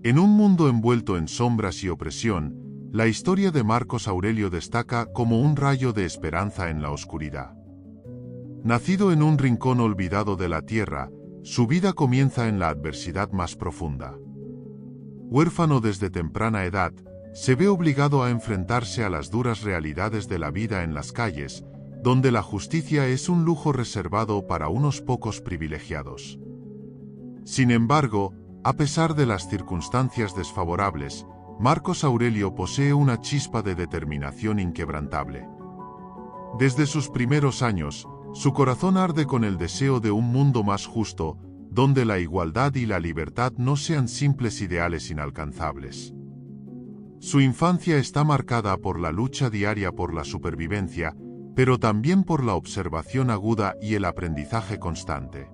En un mundo envuelto en sombras y opresión, la historia de Marcos Aurelio destaca como un rayo de esperanza en la oscuridad. Nacido en un rincón olvidado de la tierra, su vida comienza en la adversidad más profunda. Huérfano desde temprana edad, se ve obligado a enfrentarse a las duras realidades de la vida en las calles, donde la justicia es un lujo reservado para unos pocos privilegiados. Sin embargo, a pesar de las circunstancias desfavorables, Marcos Aurelio posee una chispa de determinación inquebrantable. Desde sus primeros años, su corazón arde con el deseo de un mundo más justo, donde la igualdad y la libertad no sean simples ideales inalcanzables. Su infancia está marcada por la lucha diaria por la supervivencia, pero también por la observación aguda y el aprendizaje constante.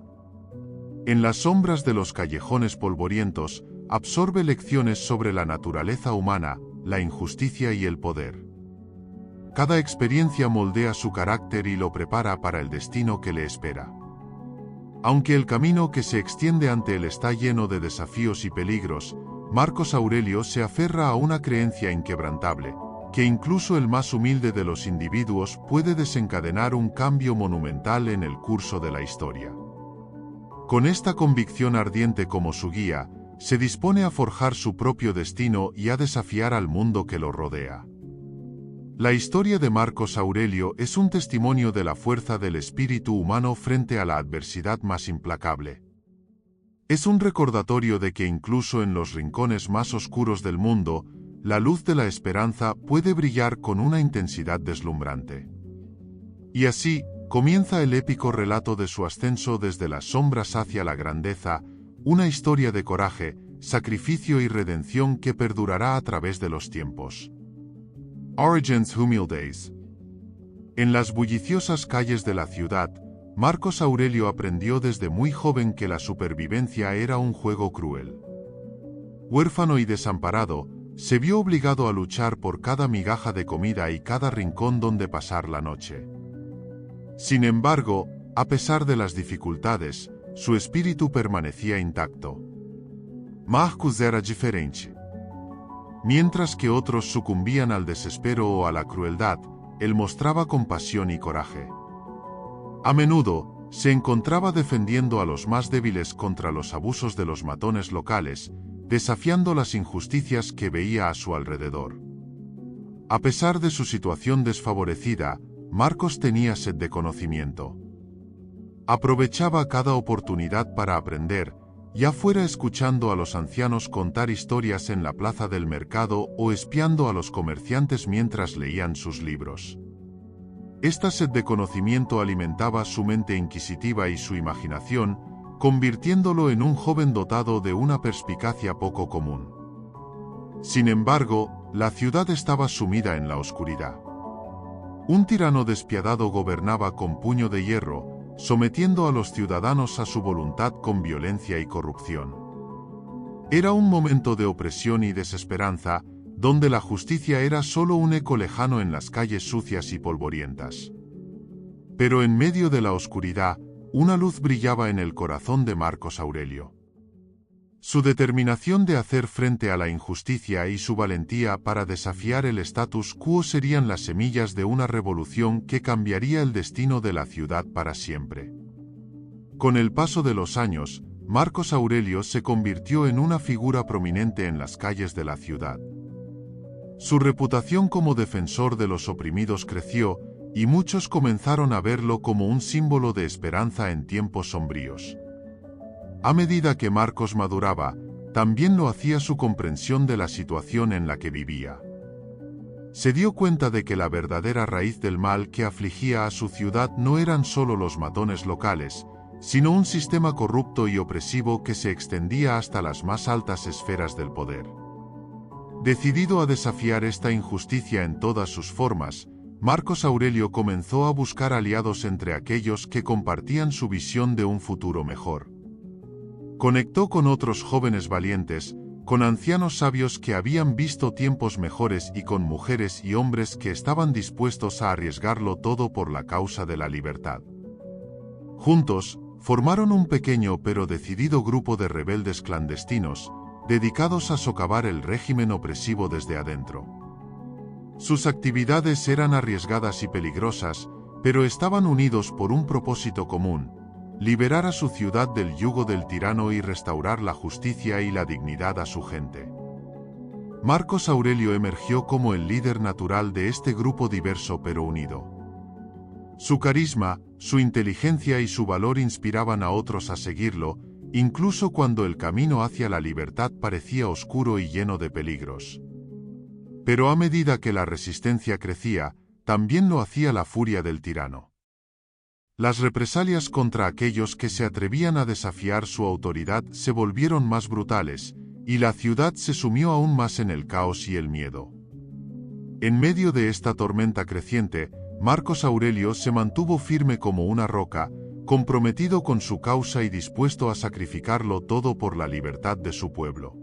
En las sombras de los callejones polvorientos, absorbe lecciones sobre la naturaleza humana, la injusticia y el poder. Cada experiencia moldea su carácter y lo prepara para el destino que le espera. Aunque el camino que se extiende ante él está lleno de desafíos y peligros, Marcos Aurelio se aferra a una creencia inquebrantable, que incluso el más humilde de los individuos puede desencadenar un cambio monumental en el curso de la historia. Con esta convicción ardiente como su guía, se dispone a forjar su propio destino y a desafiar al mundo que lo rodea. La historia de Marcos Aurelio es un testimonio de la fuerza del espíritu humano frente a la adversidad más implacable. Es un recordatorio de que incluso en los rincones más oscuros del mundo, la luz de la esperanza puede brillar con una intensidad deslumbrante. Y así, comienza el épico relato de su ascenso desde las sombras hacia la grandeza, una historia de coraje, sacrificio y redención que perdurará a través de los tiempos. Orígenes humildes. En las bulliciosas calles de la ciudad, Marcos Aurelio aprendió desde muy joven que la supervivencia era un juego cruel. Huérfano y desamparado, se vio obligado a luchar por cada migaja de comida y cada rincón donde pasar la noche. Sin embargo, a pesar de las dificultades, su espíritu permanecía intacto. Marcos era diferente. Mientras que otros sucumbían al desespero o a la crueldad, él mostraba compasión y coraje. A menudo, se encontraba defendiendo a los más débiles contra los abusos de los matones locales, desafiando las injusticias que veía a su alrededor. A pesar de su situación desfavorecida, Marcos tenía sed de conocimiento. Aprovechaba cada oportunidad para aprender, ya fuera escuchando a los ancianos contar historias en la plaza del mercado o espiando a los comerciantes mientras leían sus libros. Esta sed de conocimiento alimentaba su mente inquisitiva y su imaginación, convirtiéndolo en un joven dotado de una perspicacia poco común. Sin embargo, la ciudad estaba sumida en la oscuridad. Un tirano despiadado gobernaba con puño de hierro, sometiendo a los ciudadanos a su voluntad con violencia y corrupción. Era un momento de opresión y desesperanza, donde la justicia era solo un eco lejano en las calles sucias y polvorientas. Pero en medio de la oscuridad, una luz brillaba en el corazón de Marcos Aurelio. Su determinación de hacer frente a la injusticia y su valentía para desafiar el status quo serían las semillas de una revolución que cambiaría el destino de la ciudad para siempre. Con el paso de los años, Marcos Aurelio se convirtió en una figura prominente en las calles de la ciudad. Su reputación como defensor de los oprimidos creció, y muchos comenzaron a verlo como un símbolo de esperanza en tiempos sombríos. A medida que Marcos maduraba, también lo hacía su comprensión de la situación en la que vivía. Se dio cuenta de que la verdadera raíz del mal que afligía a su ciudad no eran solo los matones locales, sino un sistema corrupto y opresivo que se extendía hasta las más altas esferas del poder. Decidido a desafiar esta injusticia en todas sus formas, Marcos Aurelio comenzó a buscar aliados entre aquellos que compartían su visión de un futuro mejor. Conectó con otros jóvenes valientes, con ancianos sabios que habían visto tiempos mejores y con mujeres y hombres que estaban dispuestos a arriesgarlo todo por la causa de la libertad. Juntos, formaron un pequeño pero decidido grupo de rebeldes clandestinos, dedicados a socavar el régimen opresivo desde adentro. Sus actividades eran arriesgadas y peligrosas, pero estaban unidos por un propósito común: liberar a su ciudad del yugo del tirano y restaurar la justicia y la dignidad a su gente. Marcos Aurelio emergió como el líder natural de este grupo diverso pero unido. Su carisma, su inteligencia y su valor inspiraban a otros a seguirlo, incluso cuando el camino hacia la libertad parecía oscuro y lleno de peligros. Pero a medida que la resistencia crecía, también lo hacía la furia del tirano. Las represalias contra aquellos que se atrevían a desafiar su autoridad se volvieron más brutales, y la ciudad se sumió aún más en el caos y el miedo. En medio de esta tormenta creciente, Marcos Aurelio se mantuvo firme como una roca, comprometido con su causa y dispuesto a sacrificarlo todo por la libertad de su pueblo.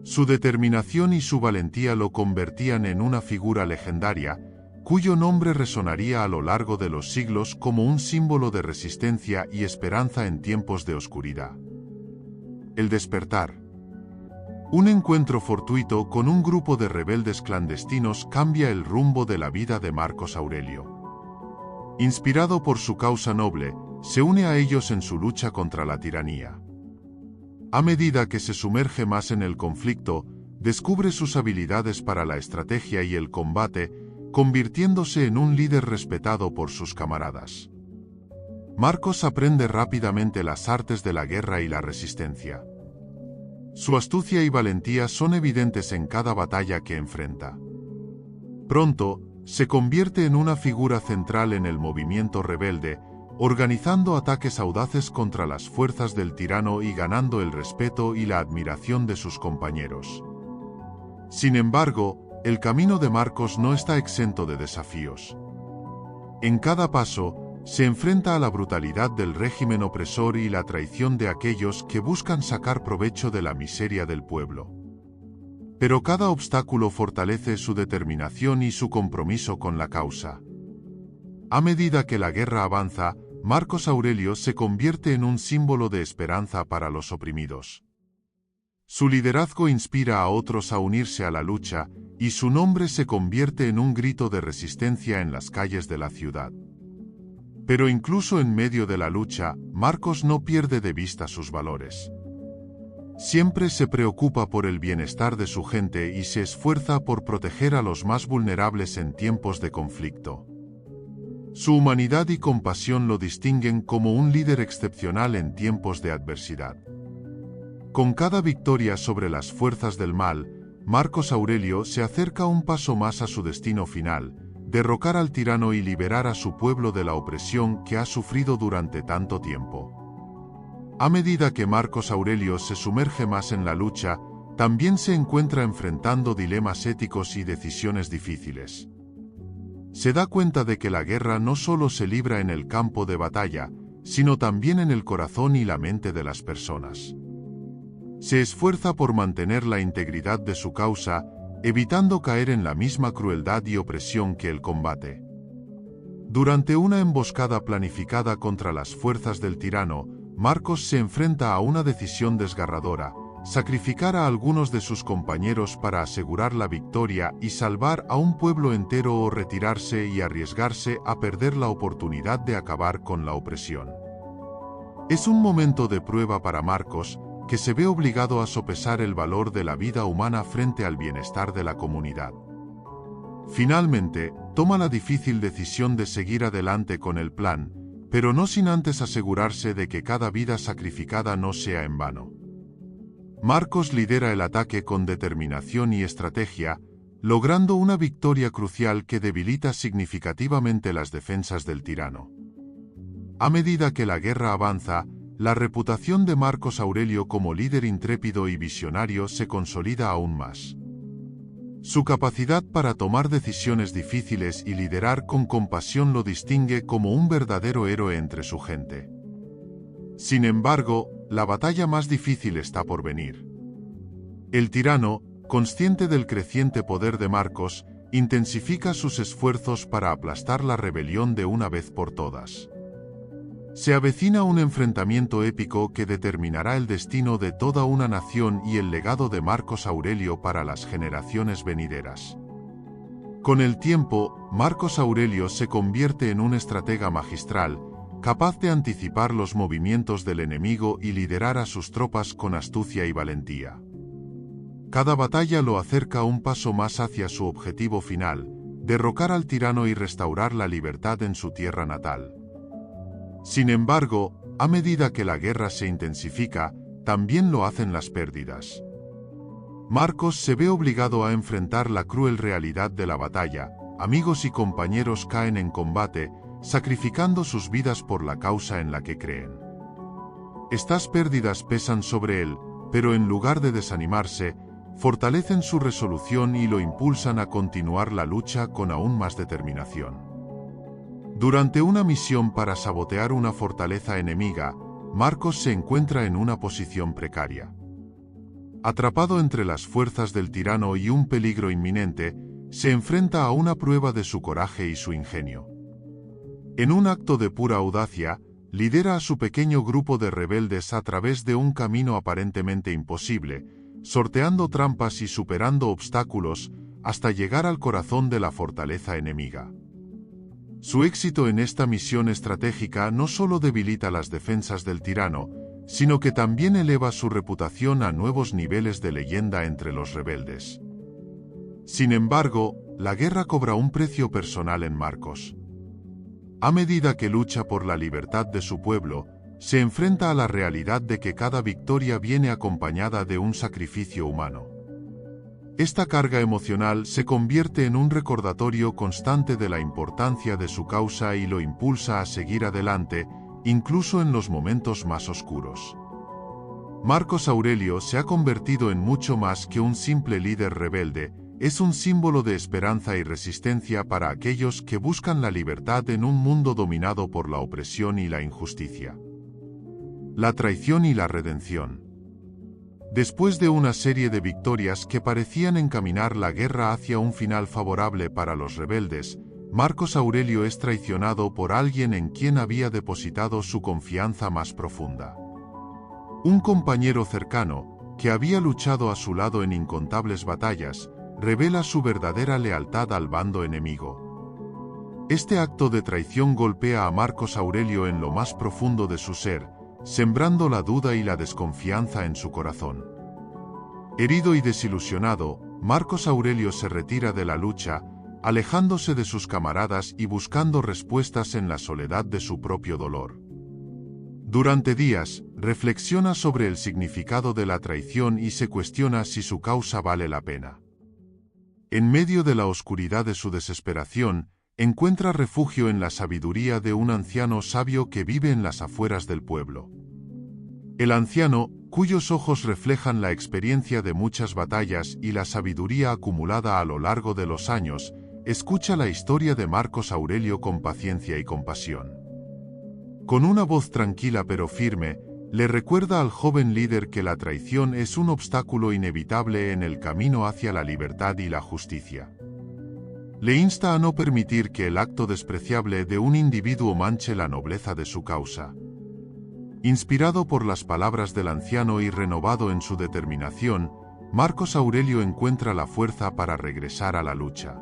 Su determinación y su valentía lo convertían en una figura legendaria, cuyo nombre resonaría a lo largo de los siglos como un símbolo de resistencia y esperanza en tiempos de oscuridad. El despertar. Un encuentro fortuito con un grupo de rebeldes clandestinos cambia el rumbo de la vida de Marcos Aurelio. Inspirado por su causa noble, se une a ellos en su lucha contra la tiranía. A medida que se sumerge más en el conflicto, descubre sus habilidades para la estrategia y el combate, convirtiéndose en un líder respetado por sus camaradas. Marcos aprende rápidamente las artes de la guerra y la resistencia. Su astucia y valentía son evidentes en cada batalla que enfrenta. Pronto, se convierte en una figura central en el movimiento rebelde, organizando ataques audaces contra las fuerzas del tirano y ganando el respeto y la admiración de sus compañeros. Sin embargo, el camino de Marcos no está exento de desafíos. En cada paso, se enfrenta a la brutalidad del régimen opresor y la traición de aquellos que buscan sacar provecho de la miseria del pueblo. Pero cada obstáculo fortalece su determinación y su compromiso con la causa. A medida que la guerra avanza, Marcos Aurelio se convierte en un símbolo de esperanza para los oprimidos. Su liderazgo inspira a otros a unirse a la lucha, y su nombre se convierte en un grito de resistencia en las calles de la ciudad. Pero incluso en medio de la lucha, Marcos no pierde de vista sus valores. Siempre se preocupa por el bienestar de su gente y se esfuerza por proteger a los más vulnerables en tiempos de conflicto. Su humanidad y compasión lo distinguen como un líder excepcional en tiempos de adversidad. Con cada victoria sobre las fuerzas del mal, Marcos Aurelio se acerca un paso más a su destino final: derrocar al tirano y liberar a su pueblo de la opresión que ha sufrido durante tanto tiempo. A medida que Marcos Aurelio se sumerge más en la lucha, también se encuentra enfrentando dilemas éticos y decisiones difíciles. Se da cuenta de que la guerra no solo se libra en el campo de batalla, sino también en el corazón y la mente de las personas. Se esfuerza por mantener la integridad de su causa, evitando caer en la misma crueldad y opresión que el combate. Durante una emboscada planificada contra las fuerzas del tirano, Marcos se enfrenta a una decisión desgarradora: sacrificar a algunos de sus compañeros para asegurar la victoria y salvar a un pueblo entero, o retirarse y arriesgarse a perder la oportunidad de acabar con la opresión. Es un momento de prueba para Marcos, que se ve obligado a sopesar el valor de la vida humana frente al bienestar de la comunidad. Finalmente, toma la difícil decisión de seguir adelante con el plan, pero no sin antes asegurarse de que cada vida sacrificada no sea en vano. Marcos lidera el ataque con determinación y estrategia, logrando una victoria crucial que debilita significativamente las defensas del tirano. A medida que la guerra avanza, la reputación de Marcos Aurelio como líder intrépido y visionario se consolida aún más. Su capacidad para tomar decisiones difíciles y liderar con compasión lo distingue como un verdadero héroe entre su gente. Sin embargo, la batalla más difícil está por venir. El tirano, consciente del creciente poder de Marcos, intensifica sus esfuerzos para aplastar la rebelión de una vez por todas. Se avecina un enfrentamiento épico que determinará el destino de toda una nación y el legado de Marcos Aurelio para las generaciones venideras. Con el tiempo, Marcos Aurelio se convierte en un estratega magistral, capaz de anticipar los movimientos del enemigo y liderar a sus tropas con astucia y valentía. Cada batalla lo acerca un paso más hacia su objetivo final, derrocar al tirano y restaurar la libertad en su tierra natal. Sin embargo, a medida que la guerra se intensifica, también lo hacen las pérdidas. Marcos se ve obligado a enfrentar la cruel realidad de la batalla. Amigos y compañeros caen en combate, sacrificando sus vidas por la causa en la que creen. Estas pérdidas pesan sobre él, pero en lugar de desanimarse, fortalecen su resolución y lo impulsan a continuar la lucha con aún más determinación. Durante una misión para sabotear una fortaleza enemiga, Marcos se encuentra en una posición precaria. Atrapado entre las fuerzas del tirano y un peligro inminente, se enfrenta a una prueba de su coraje y su ingenio. En un acto de pura audacia, lidera a su pequeño grupo de rebeldes a través de un camino aparentemente imposible, sorteando trampas y superando obstáculos hasta llegar al corazón de la fortaleza enemiga. Su éxito en esta misión estratégica no solo debilita las defensas del tirano, sino que también eleva su reputación a nuevos niveles de leyenda entre los rebeldes. Sin embargo, la guerra cobra un precio personal en Marcos. A medida que lucha por la libertad de su pueblo, se enfrenta a la realidad de que cada victoria viene acompañada de un sacrificio humano. Esta carga emocional se convierte en un recordatorio constante de la importancia de su causa y lo impulsa a seguir adelante, incluso en los momentos más oscuros. Marcos Aurelio se ha convertido en mucho más que un simple líder rebelde, es un símbolo de esperanza y resistencia para aquellos que buscan la libertad en un mundo dominado por la opresión y la injusticia. La traición y la redención. Después de una serie de victorias que parecían encaminar la guerra hacia un final favorable para los rebeldes, Marcos Aurelio es traicionado por alguien en quien había depositado su confianza más profunda. Un compañero cercano, que había luchado a su lado en incontables batallas, revela su verdadera lealtad al bando enemigo. Este acto de traición golpea a Marcos Aurelio en lo más profundo de su ser, sembrando la duda y la desconfianza en su corazón. Herido y desilusionado, Marcos Aurelio se retira de la lucha, alejándose de sus camaradas y buscando respuestas en la soledad de su propio dolor. Durante días, reflexiona sobre el significado de la traición y se cuestiona si su causa vale la pena. En medio de la oscuridad de su desesperación, encuentra refugio en la sabiduría de un anciano sabio que vive en las afueras del pueblo. El anciano, cuyos ojos reflejan la experiencia de muchas batallas y la sabiduría acumulada a lo largo de los años, escucha la historia de Marcos Aurelio con paciencia y compasión. Con una voz tranquila pero firme, le recuerda al joven líder que la traición es un obstáculo inevitable en el camino hacia la libertad y la justicia. Le insta a no permitir que el acto despreciable de un individuo manche la nobleza de su causa. Inspirado por las palabras del anciano y renovado en su determinación, Marcos Aurelio encuentra la fuerza para regresar a la lucha.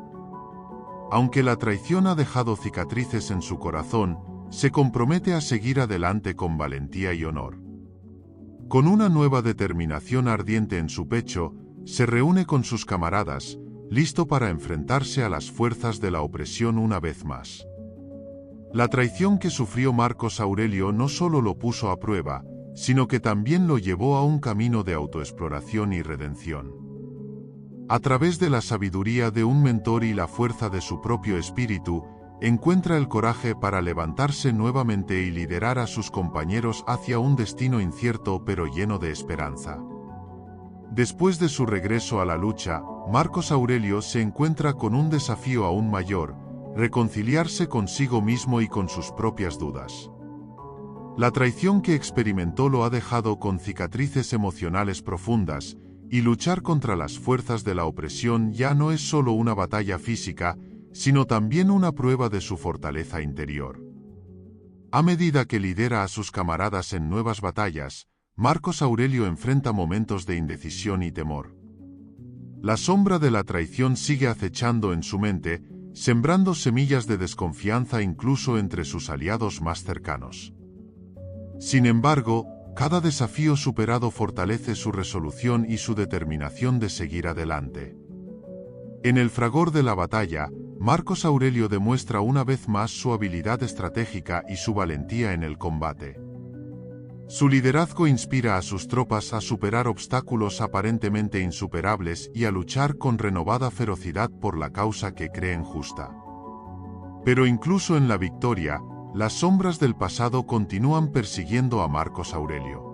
Aunque la traición ha dejado cicatrices en su corazón, se compromete a seguir adelante con valentía y honor. Con una nueva determinación ardiente en su pecho, se reúne con sus camaradas, listo para enfrentarse a las fuerzas de la opresión una vez más. La traición que sufrió Marcos Aurelio no solo lo puso a prueba, sino que también lo llevó a un camino de autoexploración y redención. A través de la sabiduría de un mentor y la fuerza de su propio espíritu, encuentra el coraje para levantarse nuevamente y liderar a sus compañeros hacia un destino incierto pero lleno de esperanza. Después de su regreso a la lucha, Marcos Aurelio se encuentra con un desafío aún mayor: reconciliarse consigo mismo y con sus propias dudas. La traición que experimentó lo ha dejado con cicatrices emocionales profundas, y luchar contra las fuerzas de la opresión ya no es solo una batalla física, sino también una prueba de su fortaleza interior. A medida que lidera a sus camaradas en nuevas batallas, Marcos Aurelio enfrenta momentos de indecisión y temor. La sombra de la traición sigue acechando en su mente, sembrando semillas de desconfianza incluso entre sus aliados más cercanos. Sin embargo, cada desafío superado fortalece su resolución y su determinación de seguir adelante. En el fragor de la batalla, Marcos Aurelio demuestra una vez más su habilidad estratégica y su valentía en el combate. Su liderazgo inspira a sus tropas a superar obstáculos aparentemente insuperables y a luchar con renovada ferocidad por la causa que creen justa. Pero incluso en la victoria, las sombras del pasado continúan persiguiendo a Marcos Aurelio.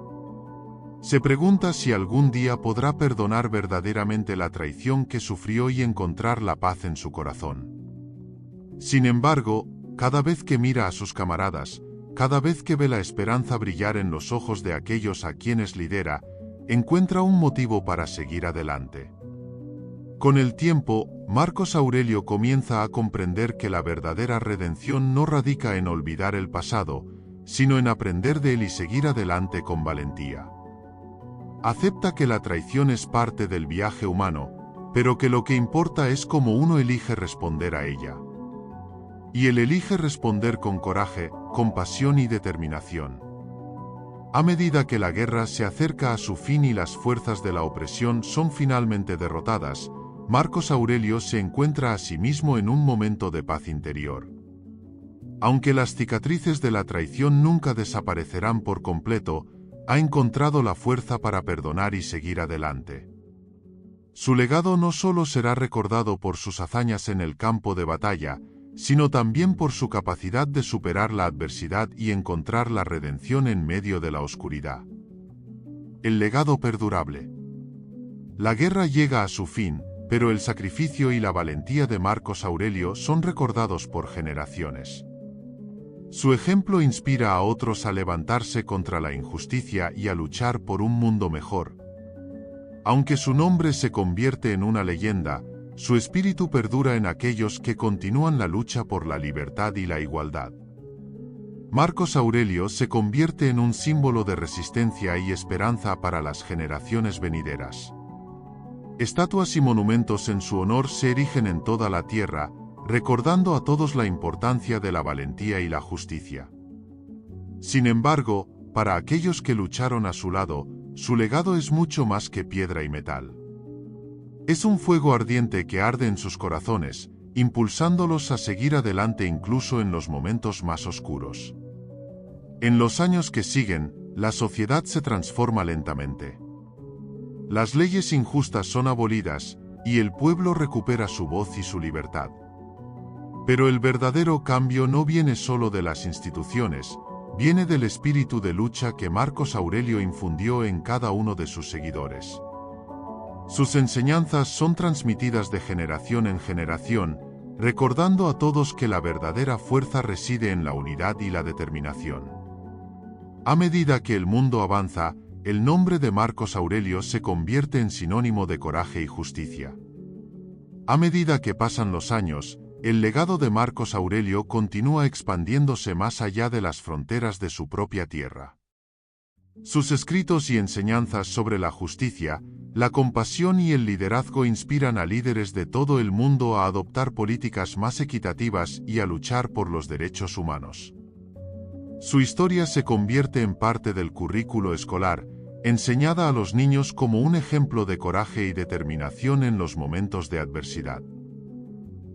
Se pregunta si algún día podrá perdonar verdaderamente la traición que sufrió y encontrar la paz en su corazón. Sin embargo, cada vez que mira a sus camaradas, cada vez que ve la esperanza brillar en los ojos de aquellos a quienes lidera, encuentra un motivo para seguir adelante. Con el tiempo, Marcos Aurelio comienza a comprender que la verdadera redención no radica en olvidar el pasado, sino en aprender de él y seguir adelante con valentía. Acepta que la traición es parte del viaje humano, pero que lo que importa es cómo uno elige responder a ella. Y él elige responder con coraje, compasión y determinación. A medida que la guerra se acerca a su fin y las fuerzas de la opresión son finalmente derrotadas, Marcos Aurelio se encuentra a sí mismo en un momento de paz interior. Aunque las cicatrices de la traición nunca desaparecerán por completo, ha encontrado la fuerza para perdonar y seguir adelante. Su legado no solo será recordado por sus hazañas en el campo de batalla, sino también por su capacidad de superar la adversidad y encontrar la redención en medio de la oscuridad. El legado perdurable. La guerra llega a su fin, pero el sacrificio y la valentía de Marcos Aurelio son recordados por generaciones. Su ejemplo inspira a otros a levantarse contra la injusticia y a luchar por un mundo mejor. Aunque su nombre se convierte en una leyenda, su espíritu perdura en aquellos que continúan la lucha por la libertad y la igualdad. Marcos Aurelio se convierte en un símbolo de resistencia y esperanza para las generaciones venideras. Estatuas y monumentos en su honor se erigen en toda la tierra, recordando a todos la importancia de la valentía y la justicia. Sin embargo, para aquellos que lucharon a su lado, su legado es mucho más que piedra y metal. Es un fuego ardiente que arde en sus corazones, impulsándolos a seguir adelante incluso en los momentos más oscuros. En los años que siguen, la sociedad se transforma lentamente. Las leyes injustas son abolidas, y el pueblo recupera su voz y su libertad. Pero el verdadero cambio no viene solo de las instituciones, viene del espíritu de lucha que Marcos Aurelio infundió en cada uno de sus seguidores. Sus enseñanzas son transmitidas de generación en generación, recordando a todos que la verdadera fuerza reside en la unidad y la determinación. A medida que el mundo avanza, el nombre de Marcos Aurelio se convierte en sinónimo de coraje y justicia. A medida que pasan los años, el legado de Marcos Aurelio continúa expandiéndose más allá de las fronteras de su propia tierra. Sus escritos y enseñanzas sobre la justicia, la compasión y el liderazgo inspiran a líderes de todo el mundo a adoptar políticas más equitativas y a luchar por los derechos humanos. Su historia se convierte en parte del currículo escolar, enseñada a los niños como un ejemplo de coraje y determinación en los momentos de adversidad.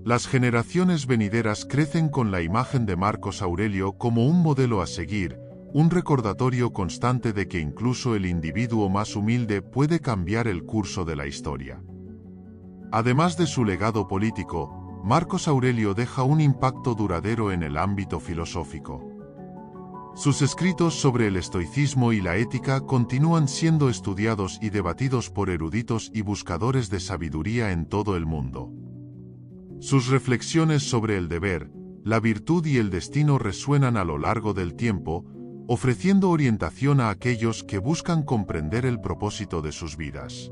Las generaciones venideras crecen con la imagen de Marcos Aurelio como un modelo a seguir, un recordatorio constante de que incluso el individuo más humilde puede cambiar el curso de la historia. Además de su legado político, Marcos Aurelio deja un impacto duradero en el ámbito filosófico. Sus escritos sobre el estoicismo y la ética continúan siendo estudiados y debatidos por eruditos y buscadores de sabiduría en todo el mundo. Sus reflexiones sobre el deber, la virtud y el destino resuenan a lo largo del tiempo, ofreciendo orientación a aquellos que buscan comprender el propósito de sus vidas.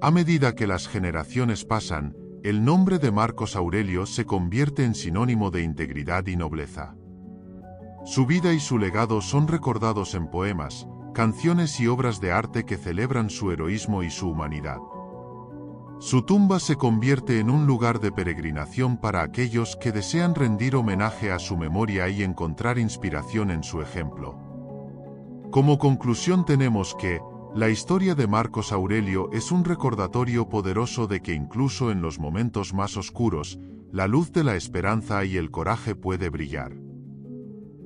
A medida que las generaciones pasan, el nombre de Marcos Aurelio se convierte en sinónimo de integridad y nobleza. Su vida y su legado son recordados en poemas, canciones y obras de arte que celebran su heroísmo y su humanidad. Su tumba se convierte en un lugar de peregrinación para aquellos que desean rendir homenaje a su memoria y encontrar inspiración en su ejemplo. Como conclusión tenemos que, la historia de Marcos Aurelio es un recordatorio poderoso de que incluso en los momentos más oscuros, la luz de la esperanza y el coraje puede brillar.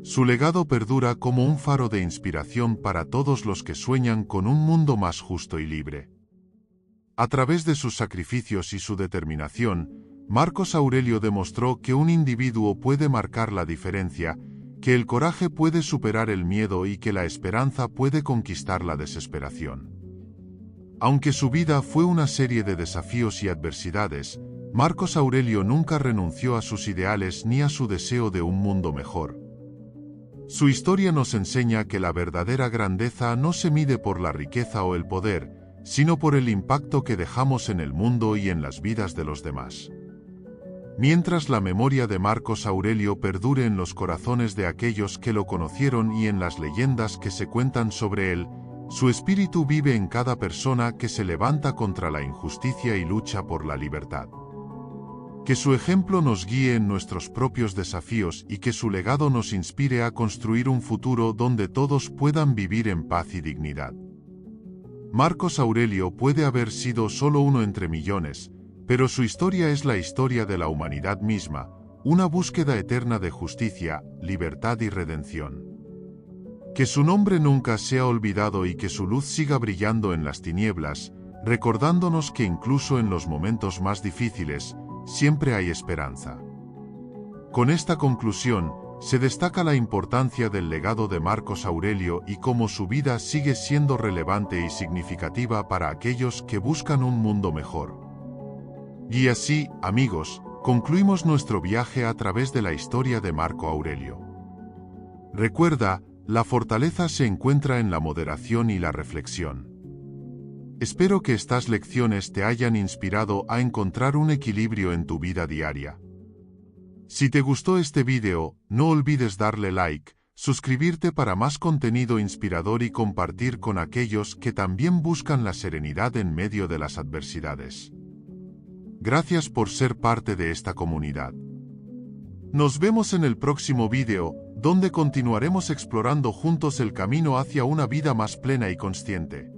Su legado perdura como un faro de inspiración para todos los que sueñan con un mundo más justo y libre. A través de sus sacrificios y su determinación, Marcos Aurelio demostró que un individuo puede marcar la diferencia, que el coraje puede superar el miedo y que la esperanza puede conquistar la desesperación. Aunque su vida fue una serie de desafíos y adversidades, Marcos Aurelio nunca renunció a sus ideales ni a su deseo de un mundo mejor. Su historia nos enseña que la verdadera grandeza no se mide por la riqueza o el poder, sino por el impacto que dejamos en el mundo y en las vidas de los demás. Mientras la memoria de Marcos Aurelio perdure en los corazones de aquellos que lo conocieron y en las leyendas que se cuentan sobre él, su espíritu vive en cada persona que se levanta contra la injusticia y lucha por la libertad. Que su ejemplo nos guíe en nuestros propios desafíos y que su legado nos inspire a construir un futuro donde todos puedan vivir en paz y dignidad. Marcos Aurelio puede haber sido solo uno entre millones, pero su historia es la historia de la humanidad misma, una búsqueda eterna de justicia, libertad y redención. Que su nombre nunca sea olvidado y que su luz siga brillando en las tinieblas, recordándonos que incluso en los momentos más difíciles, siempre hay esperanza. Con esta conclusión, se destaca la importancia del legado de Marcos Aurelio y cómo su vida sigue siendo relevante y significativa para aquellos que buscan un mundo mejor. Y así, amigos, concluimos nuestro viaje a través de la historia de Marco Aurelio. Recuerda, la fortaleza se encuentra en la moderación y la reflexión. Espero que estas lecciones te hayan inspirado a encontrar un equilibrio en tu vida diaria. Si te gustó este video, no olvides darle like, suscribirte para más contenido inspirador y compartir con aquellos que también buscan la serenidad en medio de las adversidades. Gracias por ser parte de esta comunidad. Nos vemos en el próximo video, donde continuaremos explorando juntos el camino hacia una vida más plena y consciente.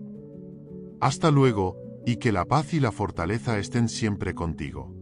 Hasta luego, y que la paz y la fortaleza estén siempre contigo.